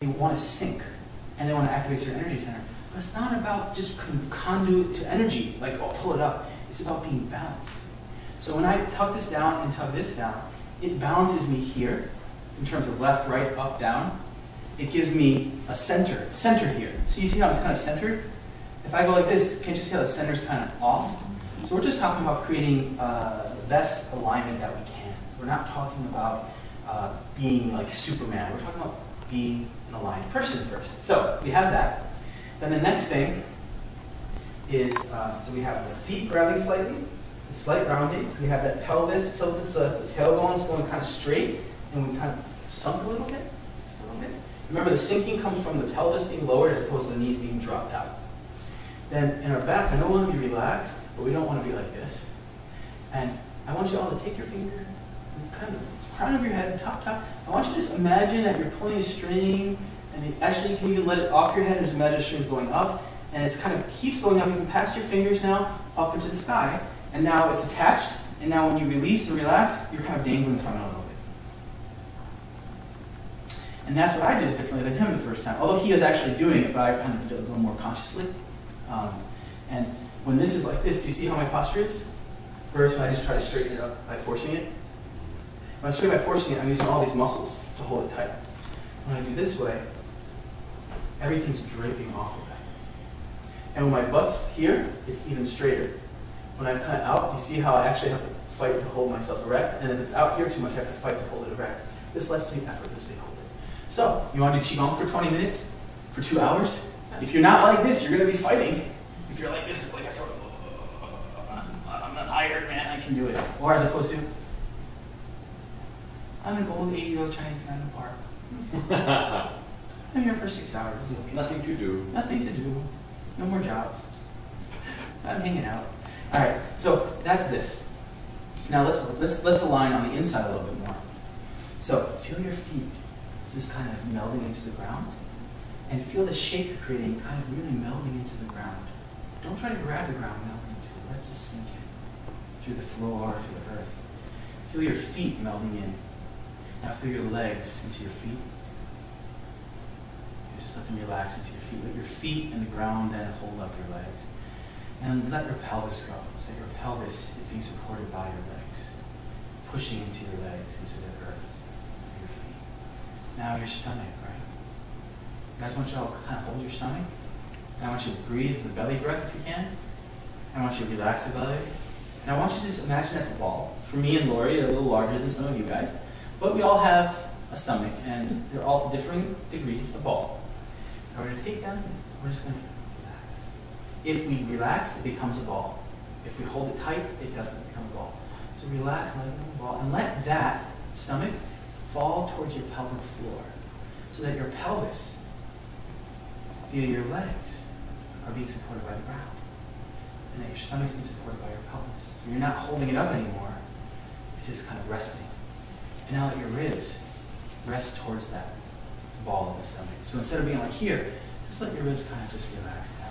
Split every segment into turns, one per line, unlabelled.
they want to sync, and they want to activate your energy center. But it's not about just conduit to energy, like, oh, pull it up. It's about being balanced. So when I tuck this down and tug this down, it balances me here in terms of left, right, up, down. It gives me a center here. So you see how it's kind of centered? If I go like this, can't you see how the center's kind of off? So we're just talking about creating the best alignment that we can. We're not talking about being like Superman. We're talking about being an aligned person first. So we have that. Then the next thing is, so we have the feet grabbing slightly, the slight rounding. We have that pelvis tilted so that the tailbone's going kind of straight, and we kind of sunk a little bit. Just a little bit. Remember, the sinking comes from the pelvis being lowered as opposed to the knees being dropped out. Then in our back, I don't want to be relaxed, but we don't want to be like this. And I want you all to take your finger, and kind of crown of your head, top. I want you to just imagine that you're pulling a string, and actually you can even let it off your head and just imagine the string's going up, and it's kind of keeps going up even past your fingers now, up into the sky. And now it's attached, and now when you release and relax, you're kind of dangling from it a little bit. And that's what I did differently than him the first time. Although he was actually doing it, but I kind of did it a little more consciously. And when this is like this, you see how my posture is? Whereas when I just try to straighten it up by forcing it. When I'm straight by forcing it, I'm using all these muscles to hold it tight. When I do this way, everything's draping off of that. And when my butt's here, it's even straighter. When I'm kind of out, you see how I actually have to fight to hold myself erect, and if it's out here too much, I have to fight to hold it erect. This lets me effortlessly hold it. So, you want to do Qigong for 20 minutes? For 2 hours? If you're not like this, you're going to be fighting. If you're like this, it's like, I'm an Iron Man, I can do it. Or as opposed to, I'm an old 80-year-old Chinese guy in the park. I'm here for 6 hours.
Nothing to do.
Nothing to do. No more jobs. I'm hanging out. All right, so that's this. Now let's align on the inside a little bit more. So feel your feet just kind of melding into the ground, and feel the shape you're creating kind of really melding into the ground. Don't try to grab the ground, meld into it. Let it just sink in through the floor, through the earth. Feel your feet melding in. Now feel your legs into your feet. Just let them relax into your feet. Let your feet and the ground then hold up your legs. And let your pelvis go, so that your pelvis is being supported by your legs, pushing into your legs, into the earth, your feet. Now your stomach, right? You guys, want you to all kind of hold your stomach. And I want you to breathe the belly breath if you can. I want you to relax the belly. And I want you to just imagine that's a ball. For me and Lori, they're a little larger than some of you guys. But we all have a stomach, and they're all to differing degrees a ball. Now we're going to take them, we're just going to relax. If we relax, it becomes a ball. If we hold it tight, it doesn't become a ball. So relax, let it become a ball, and let that stomach fall towards your pelvic floor, so that your pelvis, via your legs, are being supported by the ground, and that your stomach's being supported by your pelvis. So you're not holding it up anymore, it's just kind of resting. And now let your ribs rest towards that ball of the stomach. So instead of being like here, just let your ribs kind of just relax down.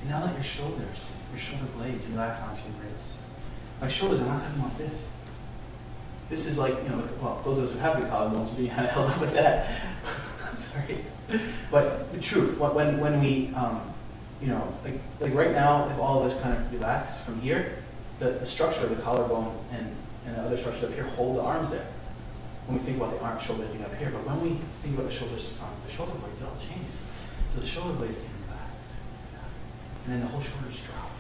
And now let your shoulder blades relax onto your ribs. By shoulders, I'm not talking about this. This is like, well, those of us who have the collarbones are being kind of held up with that. Sorry. But the truth, when we, like right now, if all of us kind of relax from here, the structure of the collarbone and the other structure up here hold the arms there. When we think about the arm, shoulder thing up here, but when we think about the shoulders from the shoulder blades, it all changes. So the shoulder blades can relax, and then the whole shoulders drop.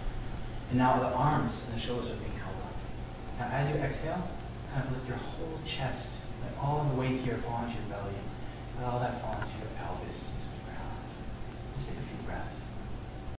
And now the arms and the shoulders are being held up. Now as you exhale, kind of let your whole chest, let all of the weight here fall into your belly, let all that fall into your pelvis, into the ground. Just take a few breaths.